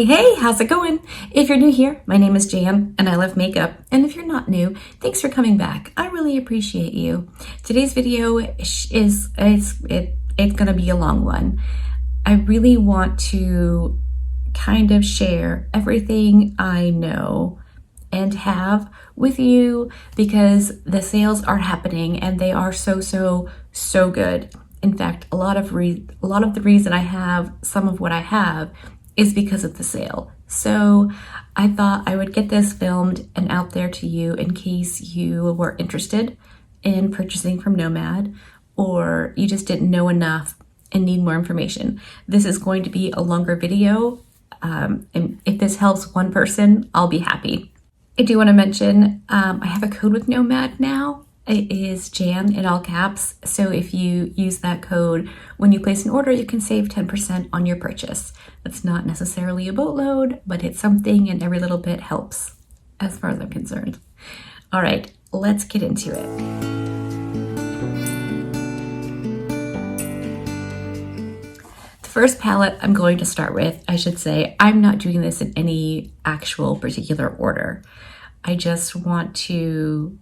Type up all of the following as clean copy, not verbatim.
Hey, how's it going? If you're new here, my name is Jan and I love makeup. And if you're not new, thanks for coming back. I really appreciate you. Today's video it's gonna be a long one. I really want to kind of share everything I know and have with you because the sales are happening and they are so good. In fact, a lot of the reason I have some of what I have is because of the sale. So I thought I would get this filmed and out there to you in case you were interested in purchasing from Nomad or you just didn't know enough and need more information. This is going to be a longer video, and if this helps one person, I'll be happy. I do want to mention I have a code with Nomad now. It is Jan in all caps. So if you use that code when you place an order, you can save 10% on your purchase. That's not necessarily a boatload, but it's something, and every little bit helps as far as I'm concerned. All right, let's get into it. The first palette I'm going to start with, I should say, I'm not doing this in any actual particular order. I just want to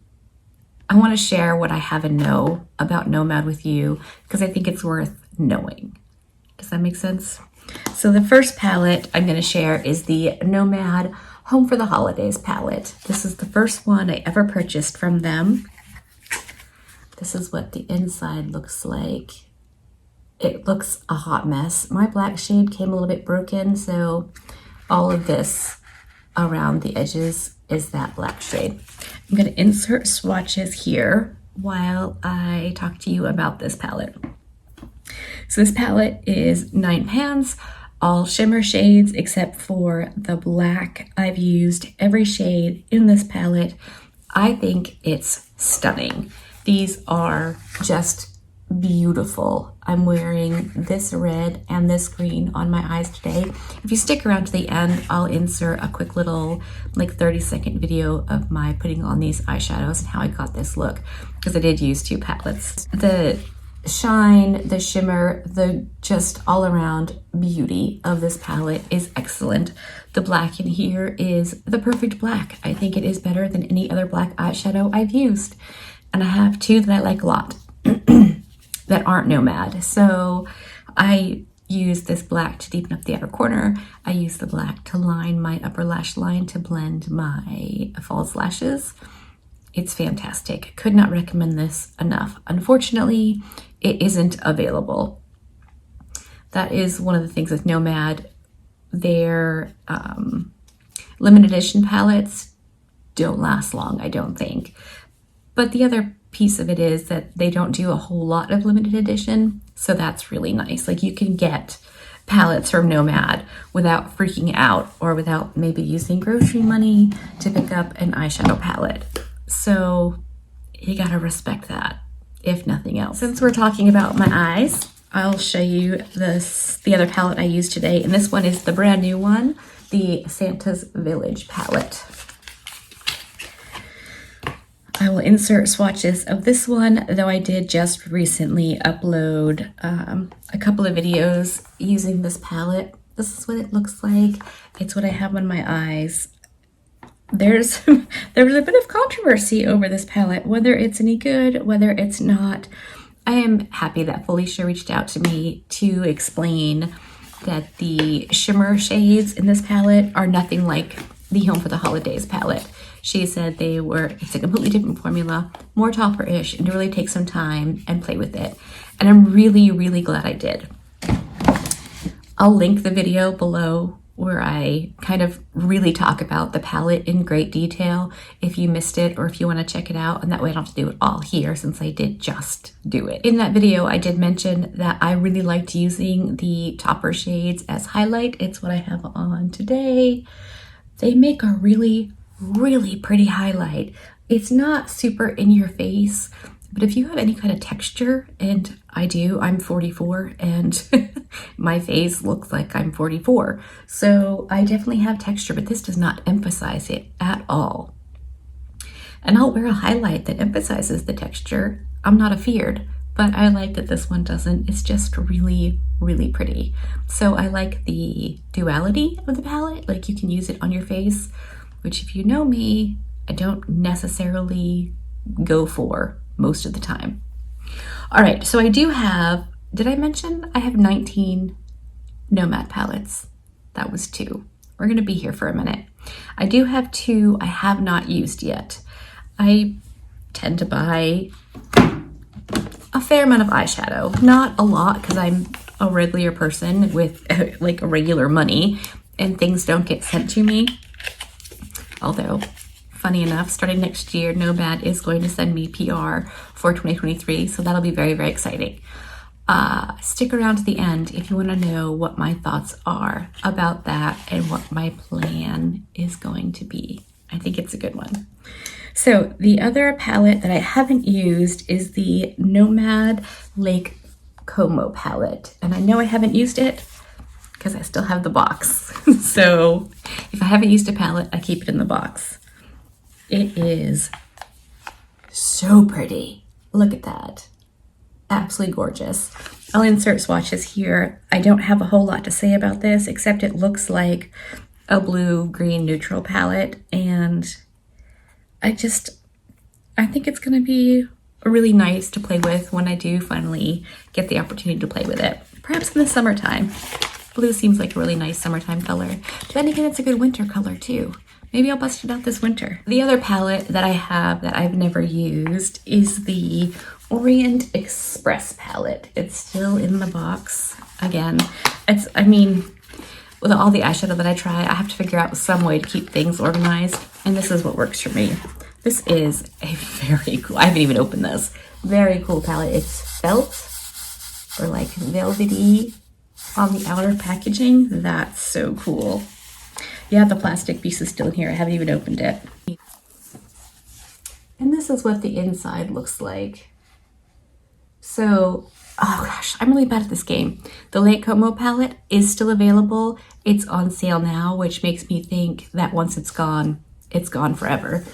share what I have and know about Nomad with you because I think it's worth knowing. Does that make sense? So the first palette I'm going to share is the Nomad Home for the Holidays palette. This is the first one I ever purchased from them. This is what the inside looks like. It looks a hot mess. My black shade came a little bit broken, so all of this around the edges is that black shade. I'm going to insert swatches here while I talk to you about this palette. So this palette is 9 pans, all shimmer shades except for the black. I've used every shade in this palette. I think it's stunning. These are just beautiful. I'm wearing this red and this green on my eyes today. If you stick around to the end, I'll insert a quick little 30-second video of my putting on these eyeshadows and how I got this look, because I did use 2 palettes. The shine, the shimmer, the just all around beauty of this palette is excellent. The black in here is the perfect black. I think it is better than any other black eyeshadow I've used. And I have 2 that I like a lot. That aren't Nomad. So I use this black to deepen up the outer corner. I use the black to line my upper lash line to blend my false lashes. It's fantastic. Could not recommend this enough. Unfortunately, it isn't available. That is one of the things with Nomad. Their limited edition palettes don't last long, I don't think. But the other piece of it is that they don't do a whole lot of limited edition, so that's really nice. Like, you can get palettes from Nomad without freaking out or without maybe using grocery money to pick up an eyeshadow palette. So you gotta respect that, if nothing else. Since we're talking about my eyes, I'll show you the other palette I used today, and this one is the brand new one, the Santa's Village palette. I will insert swatches of this one, though I did just recently upload a couple of videos using this palette. This is what it looks like. It's what I have on my eyes. There was a bit of controversy over this palette, whether it's any good, whether it's not. I am happy that Felicia reached out to me to explain that the shimmer shades in this palette are nothing like the Home for the Holidays palette. She said it's a completely different formula, more topper-ish, and to really take some time and play with it. And I'm really glad I did. I'll link the video below where I kind of really talk about the palette in great detail if you missed it or if you want to check it out, and that way I don't have to do it all here since I did just do it. In that video, I did mention that I really liked using the topper shades as highlight. It's what I have on today. They make a really pretty highlight. It's not super in your face, but if you have any kind of texture, and I do, I'm 44 and my face looks like I'm 44. So I definitely have texture, but this does not emphasize it at all. And I'll wear a highlight that emphasizes the texture. I'm not afeared. but I like that this one doesn't. It's just really, really pretty. So I like the duality of the palette. Like you can use it on your face, which if you know me, I don't necessarily go for most of the time. All right, so I do have, did I mention I have 19 Nomad palettes? That was 2. We're gonna be here for a minute. I do have 2 I have not used yet. I tend to buy a fair amount of eyeshadow, not a lot because I'm a regular person with like a regular money and things don't get sent to me. Although, funny enough, starting next year, Nomad is going to send me PR for 2023, so that'll be very, very exciting. Stick around to the end if you want to know what my thoughts are about that and what my plan is going to be. I think it's a good one. So the other palette that I haven't used is the Nomad Lake Como palette. And I know I haven't used it because I still have the box. So if I haven't used a palette, I keep it in the box. It is so pretty. Look at that. Absolutely gorgeous. I'll insert swatches here. I don't have a whole lot to say about this, except it looks like a blue-green neutral palette, and I think it's gonna be really nice to play with when I do finally get the opportunity to play with it. Perhaps in the summertime. Blue seems like a really nice summertime color. But then again, it's a good winter color too. Maybe I'll bust it out this winter. The other palette that I have that I've never used is the Orient Express palette. It's still in the box. Again, with all the eyeshadow that I try, I have to figure out some way to keep things organized, and this is what works for me. This is a very cool, I haven't even opened this, very cool palette. It's felt or like velvety on the outer packaging. That's so cool. Yeah, the plastic piece is still in here. I haven't even opened it. And this is what the inside looks like. So, oh gosh, I'm really bad at this game. The Lake Como palette is still available. It's on sale now, which makes me think that once it's gone forever.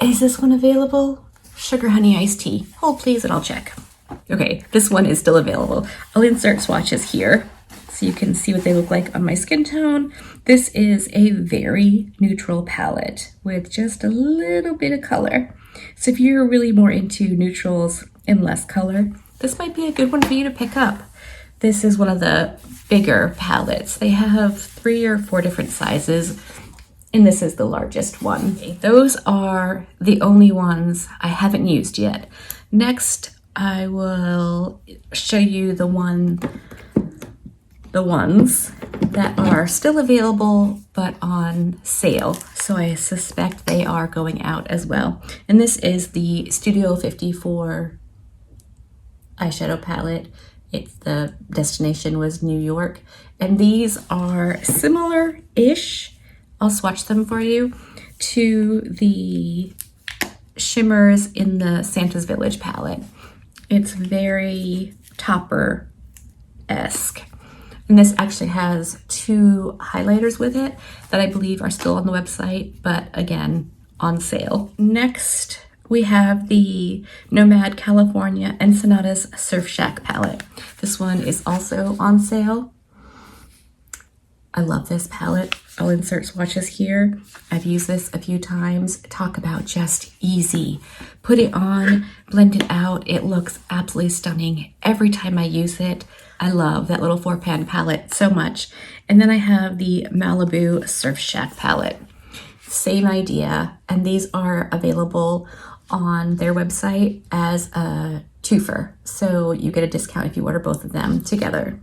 Is this one available? Sugar Honey Iced Tea. Hold please and I'll check. Okay, this one is still available. I'll insert swatches here so you can see what they look like on my skin tone. This is a very neutral palette with just a little bit of color. So if you're really more into neutrals and less color, this might be a good one for you to pick up. This is one of the bigger palettes. They have 3 or 4 different sizes, and this is the largest one. Okay, those are the only ones I haven't used yet. Next, I will show you the ones that are still available but on sale. So I suspect they are going out as well. And this is the Studio 54 eyeshadow palette. The destination was New York. And these are similar-ish, I'll swatch them for you, to the shimmers in the Santa's Village palette. It's very topper-esque. And this actually has 2 highlighters with it that I believe are still on the website, but again, on sale. Next, we have the Nomad California Ensenadas Surf Shack palette. This one is also on sale. I love this palette. I'll insert swatches here. I've used this a few times. Talk about just easy. Put it on, blend it out. It looks absolutely stunning every time I use it. I love that little 4-pan palette so much. And then I have the Malibu Surf Shack palette. Same idea. And these are available on their website as a twofer. So you get a discount if you order both of them together.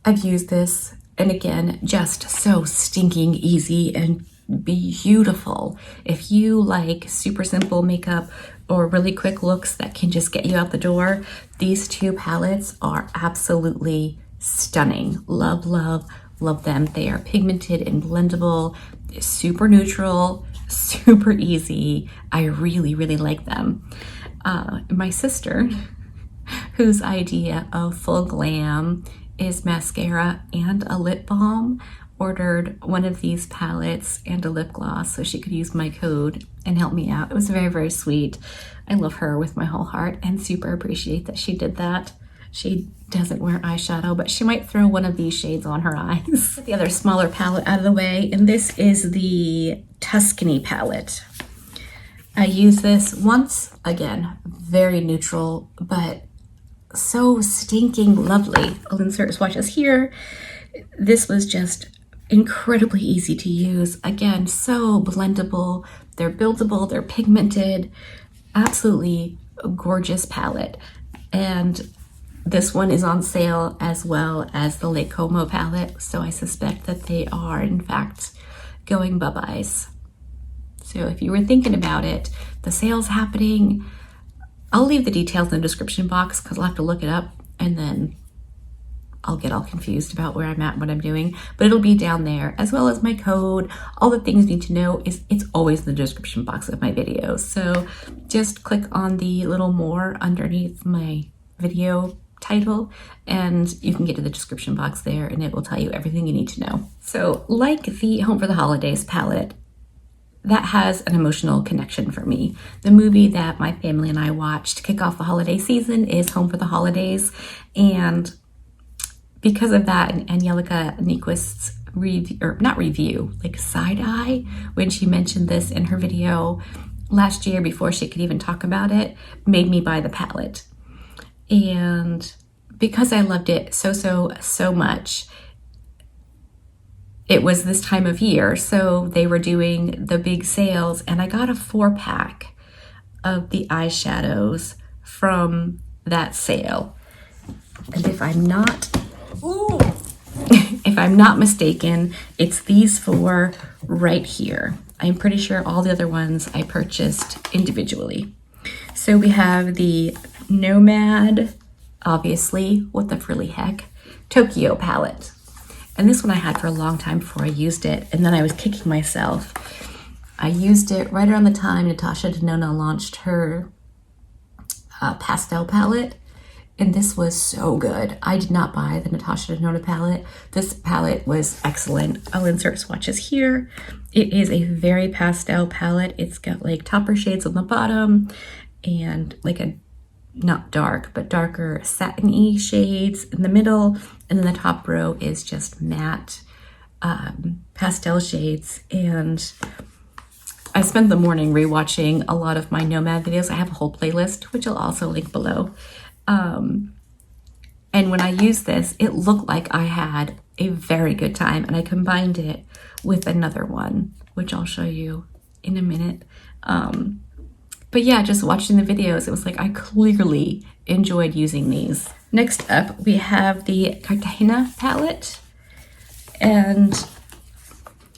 I've used this, and again, just so stinking easy and beautiful. If you like super simple makeup or really quick looks that can just get you out the door, these 2 palettes are absolutely stunning. Love, love, love them. They are pigmented and blendable, super neutral, super easy. I really, really like them. My sister, whose idea of full glam is mascara and a lip balm, ordered one of these palettes and a lip gloss so she could use my code and help me out. It was very, very sweet. I love her with my whole heart and super appreciate that she did that. She doesn't wear eyeshadow, but she might throw one of these shades on her eyes. Get the other smaller palette out of the way, and this is the Tuscany palette. I use this once, again, very neutral, but so stinking lovely. I'll insert swatches here. This was just incredibly easy to use. Again, so blendable. They're buildable, they're pigmented. Absolutely gorgeous palette. And this one is on sale as well as the Lake Como palette. So I suspect that they are, in fact, going bye-byes. So if you were thinking about it, the sale's happening. I'll leave the details in the description box because I'll have to look it up and then I'll get all confused about where I'm at and what I'm doing, but it'll be down there as well as my code. All the things you need to know it's always in the description box of my videos. So just click on the little more underneath my video title and you can get to the description box there and it will tell you everything you need to know. So like the Home for the Holidays palette, that has an emotional connection for me. The movie that my family and I watched to kick off the holiday season is Home for the Holidays, and because of that, and Angelica Nyquist's side eye, when she mentioned this in her video last year before she could even talk about it, made me buy the palette. And because I loved it so much, it was this time of year, so they were doing the big sales, and I got a 4-pack of the eyeshadows from that sale. And if I'm not mistaken, it's these 4 right here. I'm pretty sure all the other ones I purchased individually. So we have the Nomad, obviously, what the frilly heck, Tokyo palette. And this one I had for a long time before I used it, and then I was kicking myself. I used it right around the time Natasha Denona launched her pastel palette, and this was so good. I did not buy the Natasha Denona palette. This palette was excellent. I'll insert swatches here. It is a very pastel palette. It's got like topper shades on the bottom and like a not dark, but darker satin-y shades in the middle. And then the top row is just matte pastel shades. And I spent the morning rewatching a lot of my Nomad videos. I have a whole playlist, which I'll also link below. And when I used this, it looked like I had a very good time. And I combined it with another one, which I'll show you in a minute. But yeah, just watching the videos, it was like I clearly enjoyed using these. Next up, we have the Cartagena palette. And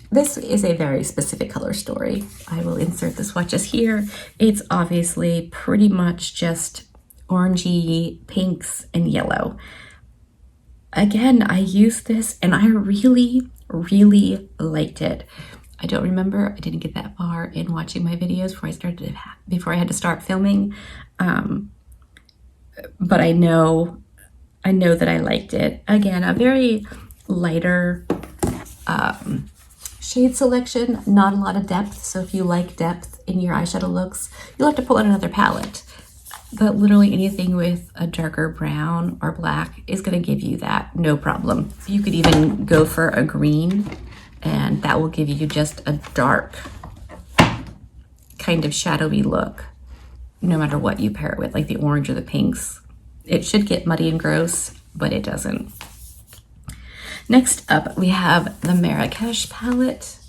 this is a very specific color story. I will insert the swatches here. It's obviously pretty much just orangey, pinks, and yellow. Again, I used this and I really liked it. I don't remember, I didn't get that far in watching my videos before I had to start filming. But I know that I liked it. Again, a very lighter shade selection, not a lot of depth. So if you like depth in your eyeshadow looks, you'll have to pull out another palette. But literally anything with a darker brown or black is gonna give you that, no problem. You could even go for a green, and that will give you just a dark kind of shadowy look, no matter what you pair it with, like the orange or the pinks. It should get muddy and gross, but it doesn't. Next up, we have the Marrakesh palette.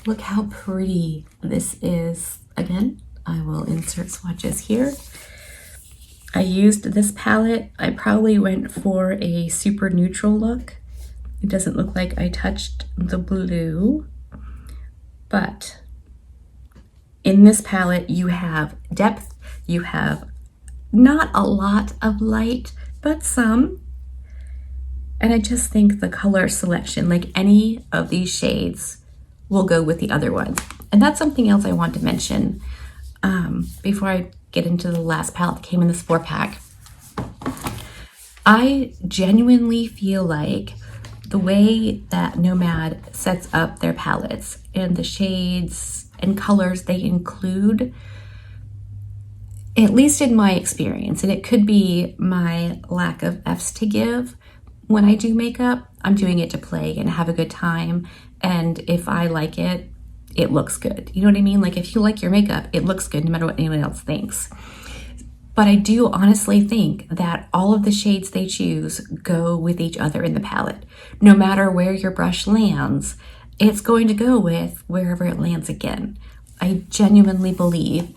Look how pretty this is. Again, I will insert swatches here. I used this palette. I probably went for a super neutral look. It doesn't look like I touched the blue, but in this palette you have depth, you have not a lot of light, but some. And I just think the color selection, like any of these shades, will go with the other ones. And that's something else I want to mention before I get into the last palette that came in this 4-pack. I genuinely feel like the way that Nomad sets up their palettes and the shades and colors they include, at least in my experience, and it could be my lack of F's to give, when I do makeup, I'm doing it to play and have a good time. And if I like it, it looks good. You know what I mean? Like if you like your makeup, it looks good no matter what anyone else thinks. But I do honestly think that all of the shades they choose go with each other in the palette. No matter where your brush lands, it's going to go with wherever it lands again. I genuinely believe,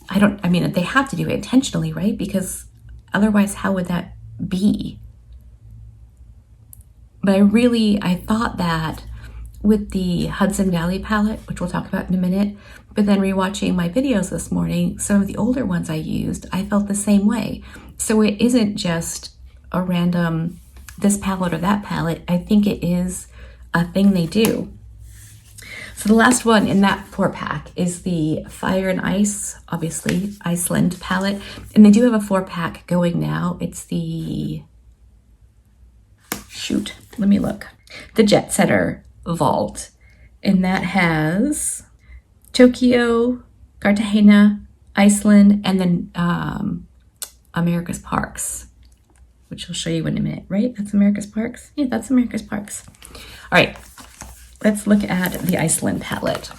I mean, they have to do it intentionally, right? Because otherwise, how would that be? But I thought that with the Hudson Valley palette, which we'll talk about in a minute, but then rewatching my videos this morning, some of the older ones I used, I felt the same way. So it isn't just a random this palette or that palette. I think it is a thing they do. So the last one in that 4-pack is the Fire and Ice, obviously, Iceland palette. And they do have a 4-pack going now. It's the, let me look. The Jet Setter Vault. And that has Tokyo, Cartagena, Iceland, and then America's Parks, which I'll show you in a minute, right? That's America's Parks? Yeah, that's America's Parks. All right, let's look at the Iceland palette.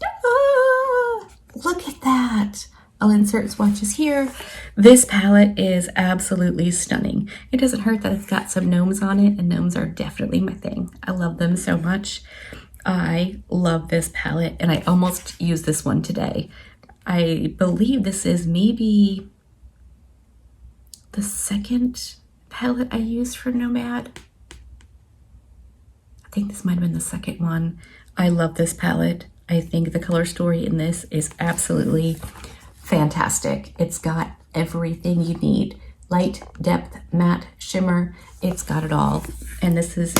Ah, look at that. I'll insert swatches here. This palette is absolutely stunning. It doesn't hurt that it's got some gnomes on it, and gnomes are definitely my thing. I love them so much. I love this palette, and I almost used this one today. I believe this is maybe the second palette I used for Nomad. I think this might have been the second one. I love this palette. I think the color story in this is absolutely fantastic. It's got everything you need. Light, depth, matte, shimmer. It's got it all. And this is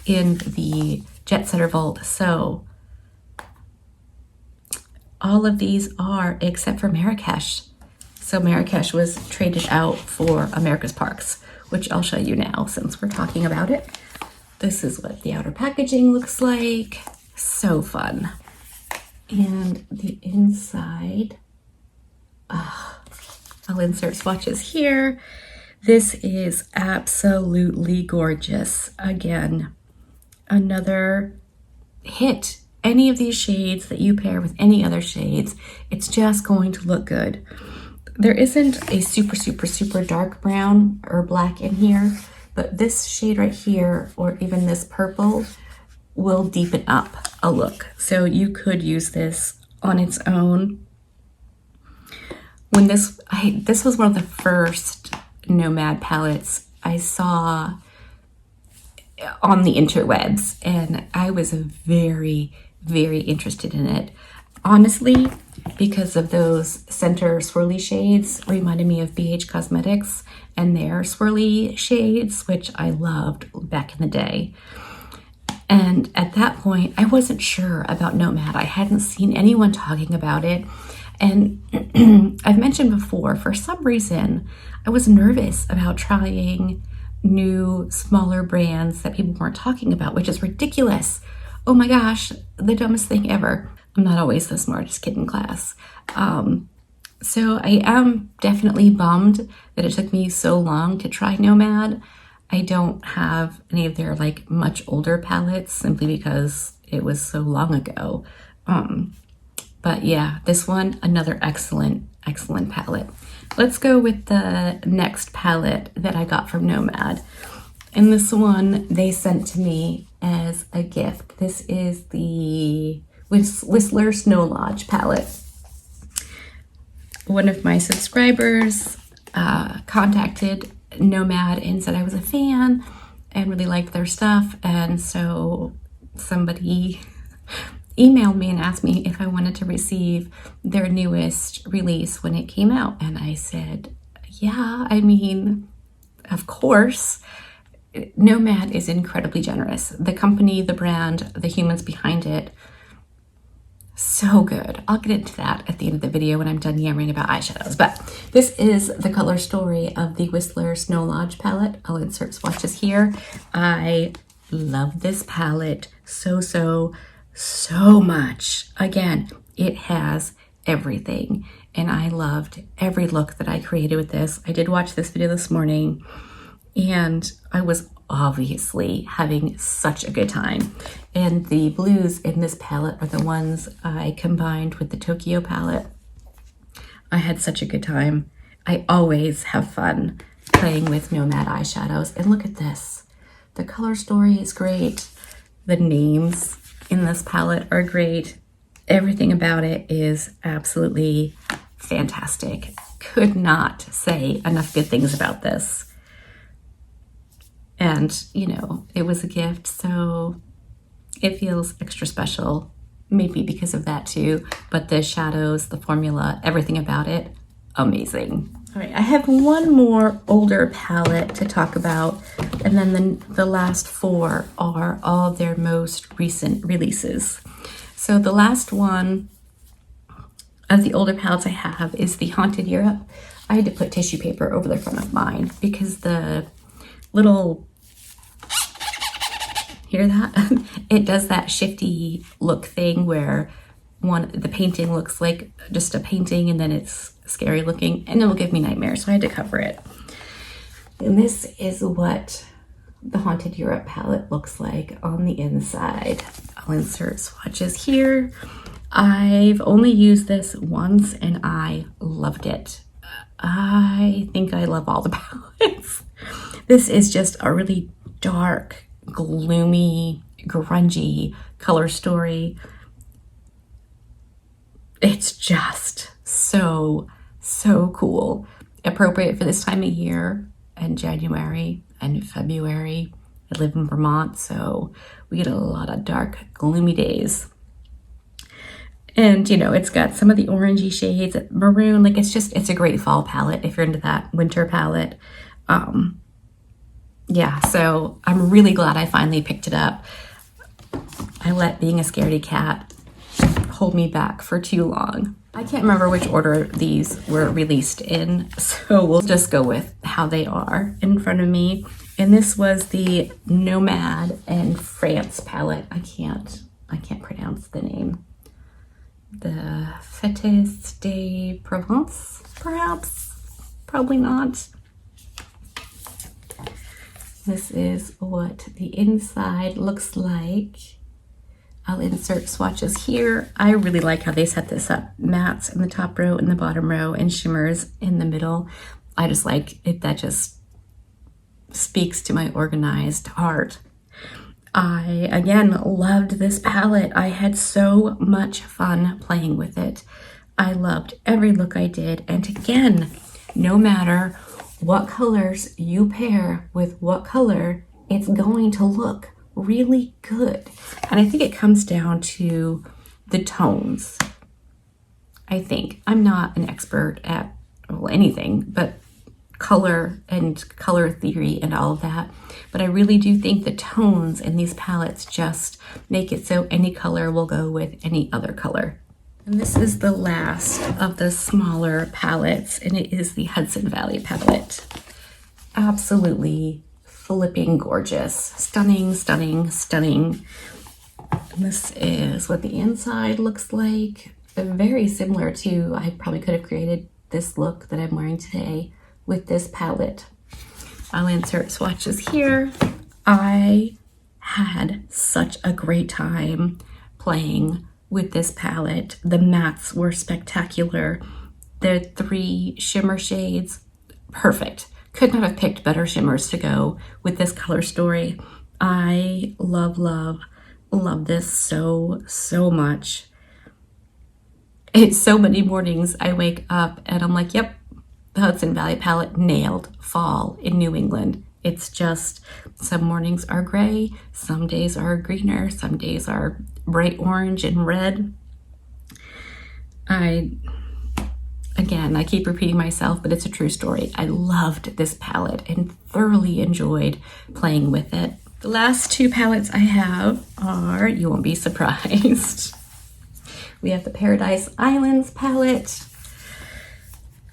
in the Jet Setter Vault. So all of these are except for Marrakesh. So Marrakesh was traded out for America's Parks, which I'll show you now since we're talking about it. This is what the outer packaging looks like. So fun. And the inside, I'll insert swatches here. This is absolutely gorgeous. Again, another hit. Any of these shades that you pair with any other shades, it's just going to look good. There isn't a super, super, super dark brown or black in here, but this shade right here, or even this purple, will deepen up a look. So you could use this on its own. When this was one of the first Nomad palettes I saw on the interwebs, and I was very, very interested in it. Honestly, because of those center swirly shades, reminded me of BH Cosmetics and their swirly shades, which I loved back in the day. And at that point, I wasn't sure about Nomad. I hadn't seen anyone talking about it. And I've mentioned before, for some reason, I was nervous about trying new, smaller brands that people weren't talking about, which is ridiculous. Oh my gosh, the dumbest thing ever. I'm not always the smartest kid in class. So I am definitely bummed that it took me so long to try Nomad. I don't have any of their like much older palettes simply because it was so long ago. But yeah, this one, another excellent, excellent palette. Let's go with the next palette that I got from Nomad. And this one they sent to me as a gift. This is the Whistler Snow Lodge palette. One of my subscribers contacted Nomad and said I was a fan and really liked their stuff. And so somebody emailed me and asked me if I wanted to receive their newest release when it came out. And I said, yeah, I mean, of course. Nomad is incredibly generous. The company, the brand, the humans behind it, So good. I'll get into that at the end of the video when I'm done yammering about eyeshadows. But this is the color story of the Whistler Snow Lodge palette. I'll insert swatches here. I love this palette so much. Again, it has everything. And I loved every look that I created with this. I did watch this video this morning and I was obviously having such a good time. And the blues in this palette are the ones I combined with the Tokyo palette. I had such a good time. I always have fun playing with Nomad eyeshadows. And look at this. The color story is great. The names in this palette are great. Everything about it is absolutely fantastic. Could not say enough good things about this. And, you know, it was a gift, so it feels extra special, maybe because of that too. But the shadows, the formula, everything about it, amazing. All right, I have one more older palette to talk about, and then the last four are all their most recent releases. So the last one of the older palettes I have is the Haunted Europe. I had to put tissue paper over the front of mine because the little, hear that? It does that shifty look thing where the painting looks like just a painting and then it's scary looking and it will give me nightmares, so I had to cover it. And this is what the Haunted Europe palette looks like on the inside. I'll insert swatches here. I've only used this once and I loved it. I think I love all the palettes. This is just a really dark, gloomy, grungy color story. It's just so cool. Appropriate for this time of year and January and February. I live in Vermont, so we get a lot of dark, gloomy days. And, you know, it's got some of the orangey shades, maroon, like it's a great fall palette if you're into that winter palette. Yeah, so I'm really glad I finally picked it up. I let being a scaredy cat hold me back for too long. I can't remember which order these were released in, so we'll just go with how they are in front of me. And this was the Nomad and France palette. I can't pronounce the name. The Fêtes de Provence, perhaps? Probably not. This is what the inside looks like. I'll insert swatches here. I really like how they set this up. Mattes in the top row and the bottom row and shimmers in the middle. I just like it. That just speaks to my organized heart. I, again, loved this palette. I had so much fun playing with it. I loved every look I did. And again, no matter what colors you pair with what color, it's going to look really good. And I think it comes down to the tones. I think. I'm not an expert at anything, but color and color theory and all of that. But I really do think the tones in these palettes just make it so any color will go with any other color. And this is the last of the smaller palettes, and it is the Hudson Valley palette. Absolutely flipping gorgeous. Stunning, stunning, stunning. And this is what the inside looks like. Very similar to, I probably could have created this look that I'm wearing today with this palette. I'll insert swatches here. I had such a great time playing with this palette. The mattes were spectacular. The 3 shimmer shades, perfect. Could not have picked better shimmers to go with this color story. I love this so much. It's so many mornings I wake up and I'm like, yep, the Hudson Valley palette nailed fall in New England. It's just, some mornings are gray, some days are greener, some days are bright orange and red. Again, I keep repeating myself, but it's a true story. I loved this palette and thoroughly enjoyed playing with it. The last 2 palettes I have are, you won't be surprised, We have the Paradise Islands palette.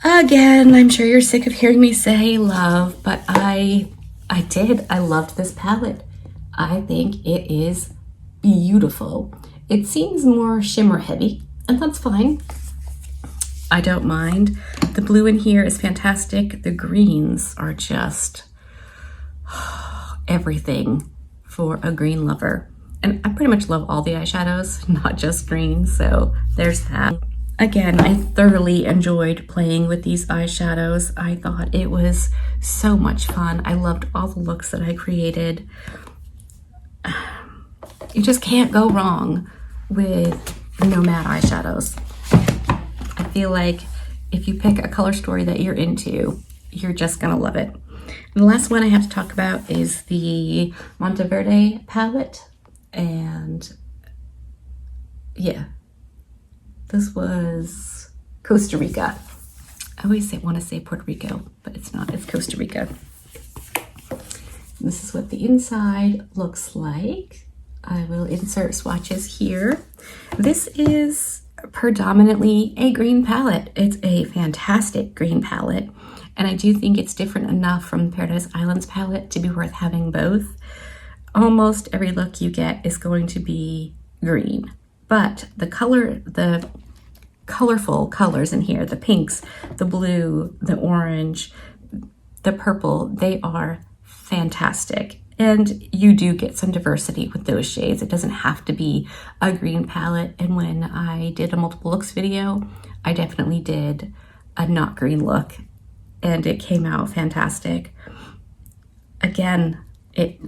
Again, I'm sure you're sick of hearing me say love, but I loved this palette. I think it is beautiful. It seems more shimmer heavy, and that's fine. I don't mind. The blue in here is fantastic. The greens are just everything for a green lover. And I pretty much love all the eyeshadows, not just green, so there's that. Again, I thoroughly enjoyed playing with these eyeshadows. I thought it was so much fun. I loved all the looks that I created. You just can't go wrong with Nomad eyeshadows. I feel like if you pick a color story that you're into, you're just gonna love it. And the last one I have to talk about is the Monteverde palette. And yeah, this was Costa Rica. I always want to say Puerto Rico, but it's not, it's Costa Rica. This is what the inside looks like. I will insert swatches here. This is predominantly a green palette. It's a fantastic green palette, and I do think it's different enough from Paradise Islands palette to be worth having both. Almost every look you get is going to be green, but the colorful colors in here, the pinks, the blue, the orange, the purple, they are fantastic. And you do get some diversity with those shades. It doesn't have to be a green palette. And when I did a multiple looks video, I definitely did a not green look, and it came out fantastic. Again, it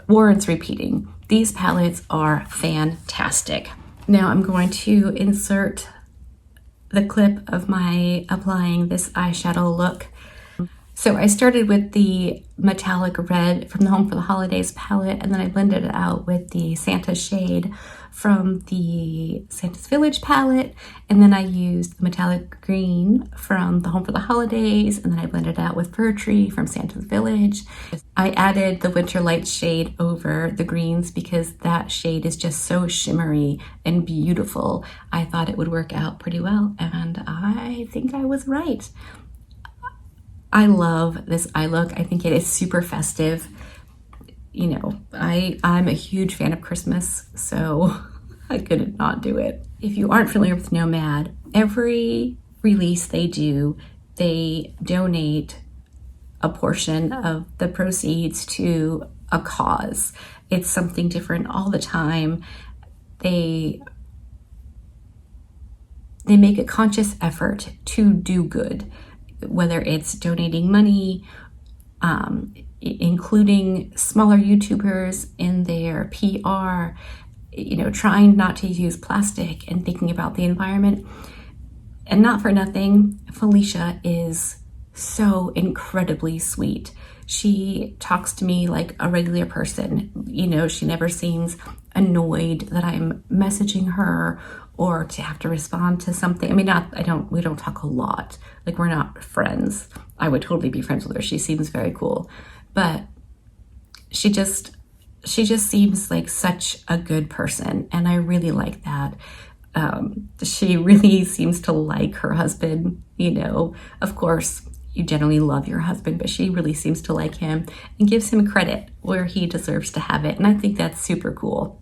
warrants repeating. These palettes are fantastic. Now I'm going to insert the clip of my applying this eyeshadow look. So I started with the metallic red from the Home for the Holidays palette, and then I blended it out with the Santa shade from the Santa's Village palette, and then I used the metallic green from the Home for the Holidays, and then I blended it out with Fir Tree from Santa's Village. I added the Winter Lights shade over the greens because that shade is just so shimmery and beautiful. I thought it would work out pretty well, and I think I was right. I love this eye look. I think it is super festive. You know, I'm a huge fan of Christmas, so I couldn't not do it. If you aren't familiar with Nomad, every release they do, they donate a portion of the proceeds to a cause. It's something different all the time. They make a conscious effort to do good, whether it's donating money, including smaller YouTubers in their PR, you know, trying not to use plastic and thinking about the environment. And not for nothing, Felicia is so incredibly sweet. She talks to me like a regular person. You know, she never seems annoyed that I'm messaging her or to have to respond to something. I mean, we don't talk a lot. Like, we're not friends. I would totally be friends with her. She seems very cool. But she just seems like such a good person, and I really like that. She really seems to like her husband. You know, of course, you generally love your husband, but she really seems to like him and gives him credit where he deserves to have it. And I think that's super cool.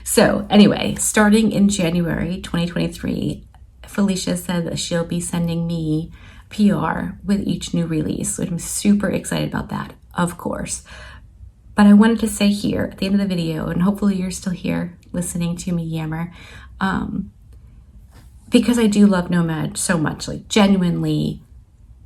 So anyway, starting in January 2023, Felicia said that she'll be sending me PR with each new release. So I'm super excited about that, of course. But I wanted to say here at the end of the video, and hopefully you're still here listening to me yammer, because I do love Nomad so much, like genuinely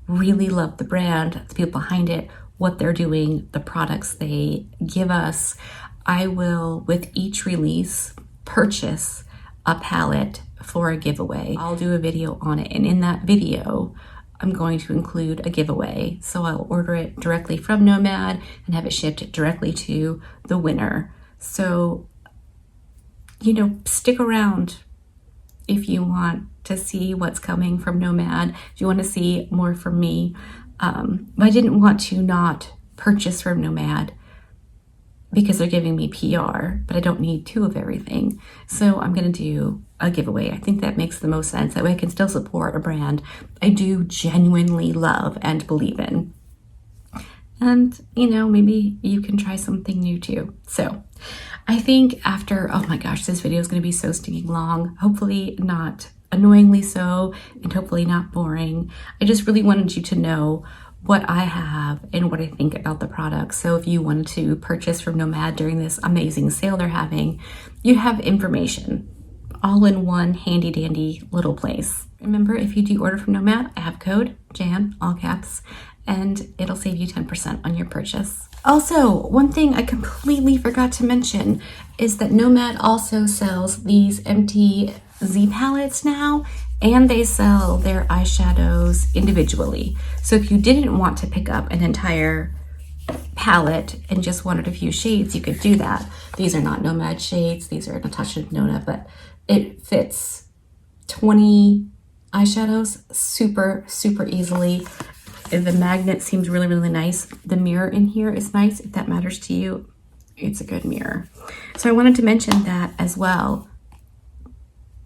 really love the brand, the people behind it, what they're doing, the products they give us. I will, with each release, purchase a palette for a giveaway. I'll do a video on it, and in that video, I'm going to include a giveaway. So I'll order it directly from Nomad and have it shipped directly to the winner. So, you know, stick around if you want to see what's coming from Nomad, if you want to see more from me. I didn't want to not purchase from Nomad because they're giving me PR, but I don't need 2 of everything. So I'm going to do a giveaway. I think that makes the most sense. That way I can still support a brand I do genuinely love and believe in. And, you know, maybe you can try something new too. So I think after, oh my gosh, this video is going to be so stinking long, hopefully not annoyingly so, and hopefully not boring. I just really wanted you to know what I have and what I think about the product. So if you wanted to purchase from Nomad during this amazing sale they're having, you have information all in one handy dandy little place. Remember, if you do order from Nomad, I have code JAN, all caps, and it'll save you 10% on your purchase. Also, one thing I completely forgot to mention is that Nomad also sells these empty Z palettes now, and they sell their eyeshadows individually. So if you didn't want to pick up an entire palette and just wanted a few shades, you could do that. These are not Nomad shades, these are Natasha Denona, but it fits 20 eyeshadows super easily. The magnet seems really nice. The mirror in here is nice. If that matters to you, it's a good mirror. So I wanted to mention that as well,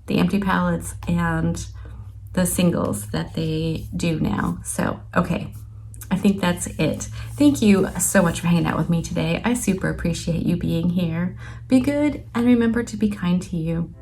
the empty palettes and the singles that they do now. So, okay, I think that's it. Thank you so much for hanging out with me today. I super appreciate you being here. Be good and remember to be kind to you.